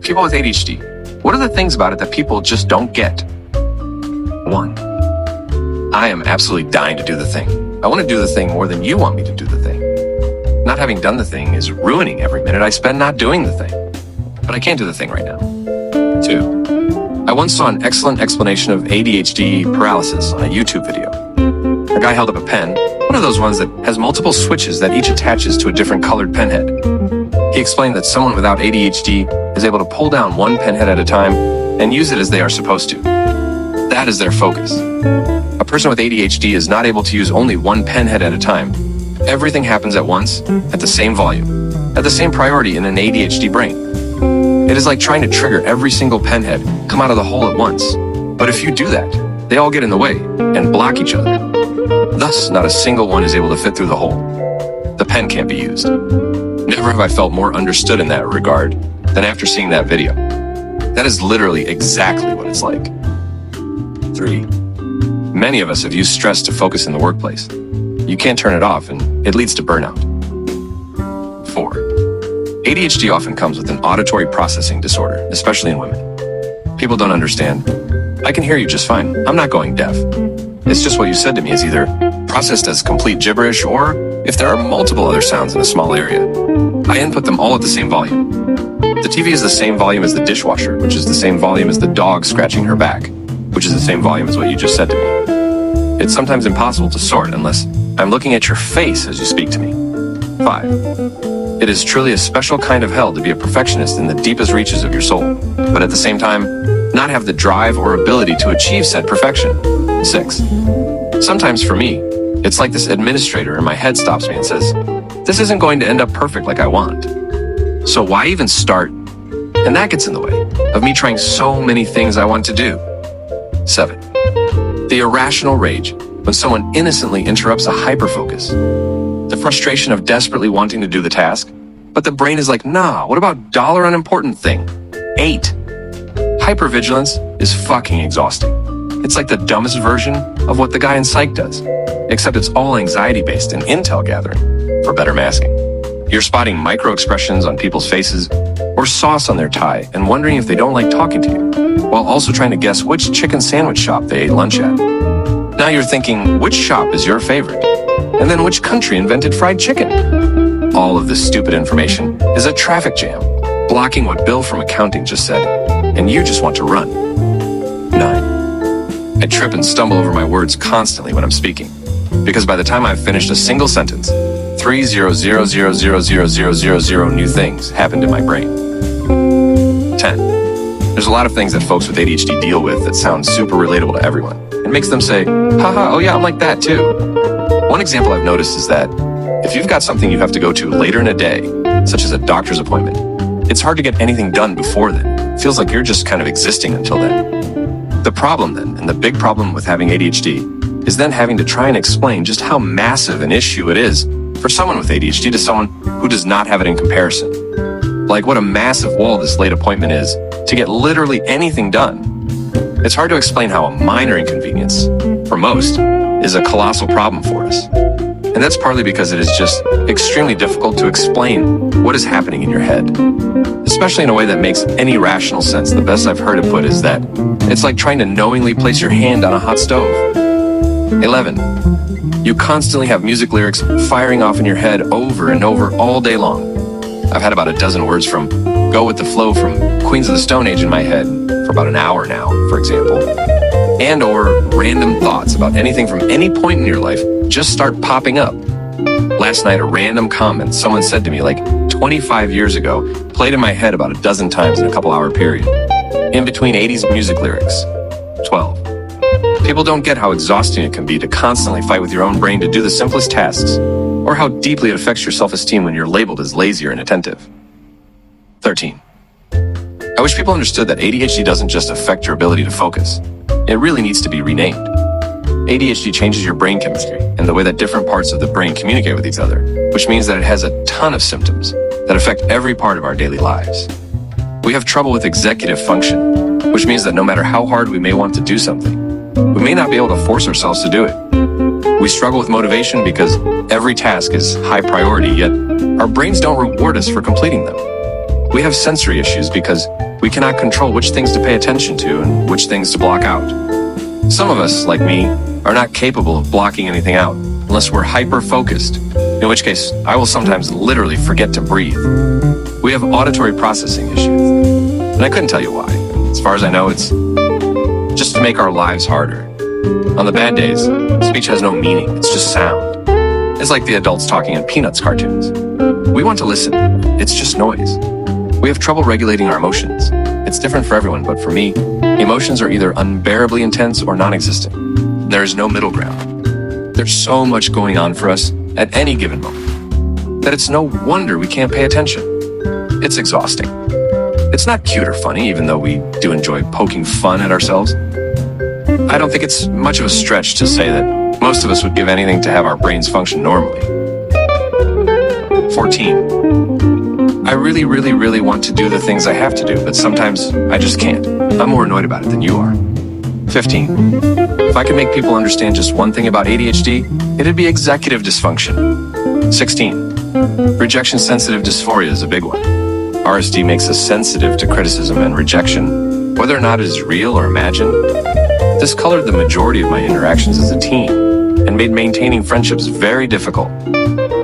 People with ADHD. What are the things about it that people just don't get? 1. I am absolutely dying to do the thing. I want to do the thing more than you want me to do the thing. Not having done the thing is ruining every minute I spend not doing the thing. But I can't do the thing right now. 2. I once saw an excellent explanation of ADHD paralysis on a YouTube video. A guy held up a pen, one of those ones that has multiple switches that each attaches to a different colored pen head. He explained that someone without ADHD is able to pull down one pen head at a time and use it as they are supposed to. That is their focus. A person with ADHD is not able to use only one pen head at a time. Everything happens at once, at the same volume, at the same priority in an ADHD brain. It is like trying to trigger every single pen head come out of the hole at once. But if you do that, they all get in the way and block each other. Thus, not a single one is able to fit through the hole. The pen can't be used. Never have I felt more understood in that regard than after seeing that video. That is literally exactly what it's like. 3. Many of us have used stress to focus in the workplace. You can't turn it off, and it leads to burnout. 4. ADHD often comes with an auditory processing disorder, especially in women. People don't understand. I can hear you just fine. I'm not going deaf. It's just what you said to me is either processed as complete gibberish or if there are multiple other sounds in a small area. I input them all at the same volume. The TV is the same volume as the dishwasher, which is the same volume as the dog scratching her back, which is the same volume as what you just said to me. It's sometimes impossible to sort unless I'm looking at your face as you speak to me. 5. It is truly a special kind of hell to be a perfectionist in the deepest reaches of your soul, but at the same time, not have the drive or ability to achieve said perfection. 6. Sometimes for me, it's like this administrator in my head stops me and says, this isn't going to end up perfect like I want. So why even start? And that gets in the way of me trying so many things I want to do. 7. The irrational rage when someone innocently interrupts a hyperfocus. The frustration of desperately wanting to do the task, but the brain is like, nah, what about dollar unimportant thing? 8. Hypervigilance is fucking exhausting. It's like the dumbest version of what the guy in Psych does, except it's all anxiety-based and intel gathering for better masking. You're spotting micro-expressions on people's faces or sauce on their tie and wondering if they don't like talking to you, while also trying to guess which chicken sandwich shop they ate lunch at. Now you're thinking, which shop is your favorite? And then which country invented fried chicken? All of this stupid information is a traffic jam, blocking what Bill from accounting just said, and you just want to run. 9. I trip and stumble over my words constantly when I'm speaking, because by the time I've finished a single sentence, 3,000,000,000 new things happened in my brain. 10. There's a lot of things that folks with ADHD deal with that sound super relatable to everyone. It makes them say, haha, oh yeah, I'm like that too. One example I've noticed is that if you've got something you have to go to later in a day, such as a doctor's appointment, it's hard to get anything done before then. It feels like you're just kind of existing until then. The problem then, and the big problem with having ADHD, is then having to try and explain just how massive an issue it is for someone with ADHD to someone who does not have it in comparison. Like what a massive wall this late appointment is to get literally anything done. It's hard to explain how a minor inconvenience, for most, is a colossal problem for us. And that's partly because it is just extremely difficult to explain what is happening in your head, especially in a way that makes any rational sense. The best I've heard it put is that it's like trying to knowingly place your hand on a hot stove. 11. You constantly have music lyrics firing off in your head over and over all day long. I've had about a dozen words from Go With The Flow from Queens of the Stone Age in my head for about an hour now, for example. And or random thoughts about anything from any point in your life just start popping up. Last night, a random comment someone said to me like 25 years ago played in my head about a dozen times in a couple-hour period. In between 80s music lyrics. 12. People don't get how exhausting it can be to constantly fight with your own brain to do the simplest tasks, or how deeply it affects your self-esteem when you're labeled as lazy or inattentive. 13. I wish people understood that ADHD doesn't just affect your ability to focus. It really needs to be renamed. ADHD changes your brain chemistry and the way that different parts of the brain communicate with each other, which means that it has a ton of symptoms that affect every part of our daily lives. We have trouble with executive function, which means that no matter how hard we may want to do something, we may not be able to force ourselves to do it. We struggle with motivation because every task is high priority, yet our brains don't reward us for completing them. We have sensory issues because We cannot control which things to pay attention to and which things to block out. Some of us, like me, are not capable of blocking anything out unless we're hyper-focused, in which case I will sometimes literally forget to breathe. We have auditory processing issues, and I couldn't tell you why. As far as I know, it's just to make our lives harder. On the bad days, speech has no meaning, it's just sound. It's like the adults talking in Peanuts cartoons. We want to listen, it's just noise. We have trouble regulating our emotions. It's different for everyone, but for me, emotions are either unbearably intense or non-existent. There is no middle ground. There's so much going on for us at any given moment that it's no wonder we can't pay attention. It's exhausting. It's not cute or funny, even though we do enjoy poking fun at ourselves. I don't think it's much of a stretch to say that most of us would give anything to have our brains function normally. 14. I really want to do the things I have to do, but sometimes I just can't. I'm more annoyed about it than you are. 15. If I could make people understand just one thing about ADHD, it'd be executive dysfunction. 16. Rejection-sensitive dysphoria is a big one. RSD makes us sensitive to criticism and rejection, whether or not it is real or imagined. This colored the majority of my interactions as a teen and made maintaining friendships very difficult.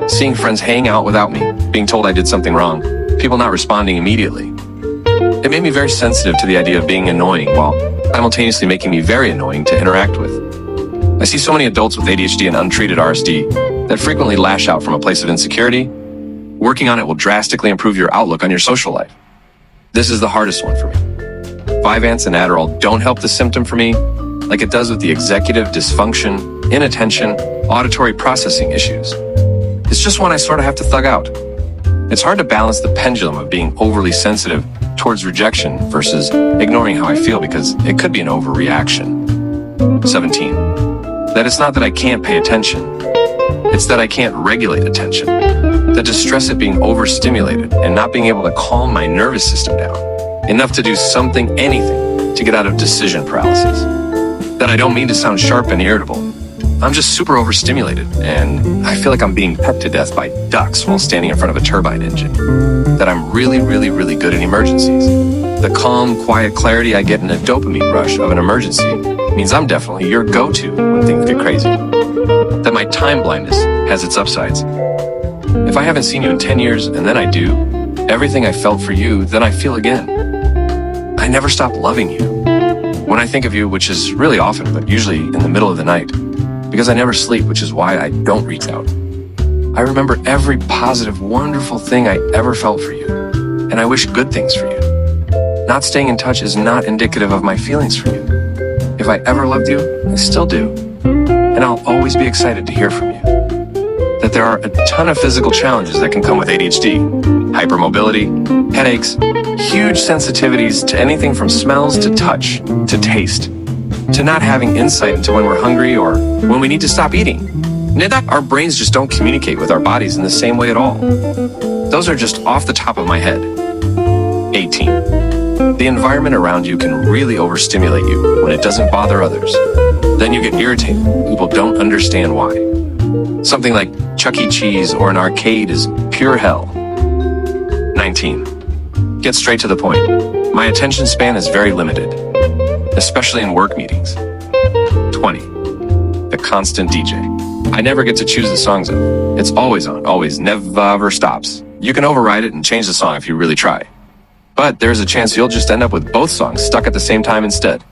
Seeing friends hang out without me, being told I did something wrong, people not responding immediately. It made me very sensitive to the idea of being annoying while simultaneously making me very annoying to interact with. I see so many adults with ADHD and untreated RSD that frequently lash out from a place of insecurity. Working on it will drastically improve your outlook on your social life. This is the hardest one for me. Vyvanse and Adderall don't help the symptom for me like it does with the executive dysfunction, inattention, auditory processing issues. It's just one I sort of have to thug out. It's hard to balance the pendulum of being overly sensitive towards rejection versus ignoring how I feel because it could be an overreaction. 17. That it's not that I can't pay attention. It's that I can't regulate attention. The distress at being overstimulated and not being able to calm my nervous system down enough to do something, anything, to get out of decision paralysis. That I don't mean to sound sharp and irritable. I'm just super overstimulated, and I feel like I'm being pecked to death by ducks while standing in front of a turbine engine. That I'm really good in emergencies. The calm, quiet clarity I get in a dopamine rush of an emergency means I'm definitely your go-to when things get crazy. That my time blindness has its upsides. If I haven't seen you in 10 years, and then I do, everything I felt for you, then I feel again. I never stop loving you. When I think of you, which is really often, but usually in the middle of the night, because I never sleep, which is why I don't reach out. I remember every positive, wonderful thing I ever felt for you, and I wish good things for you. Not staying in touch is not indicative of my feelings for you. If I ever loved you, I still do, and I'll always be excited to hear from you. That there are a ton of physical challenges that can come with ADHD. Hypermobility, headaches, huge sensitivities to anything from smells to touch to taste, to not having insight into when we're hungry or when we need to stop eating. Our brains just don't communicate with our bodies in the same way at all. Those are just off the top of my head. 18. The environment around you can really overstimulate you when it doesn't bother others. Then you get irritated. People don't understand why. Something like Chuck E. Cheese or an arcade is pure hell. 19. Get straight to the point. My attention span is very limited, especially in work meetings. 20. The constant DJ. I never get to choose the songs of. It's always on, always, never stops. You can override it and change the song if you really try. But there's a chance you'll just end up with both songs stuck at the same time instead.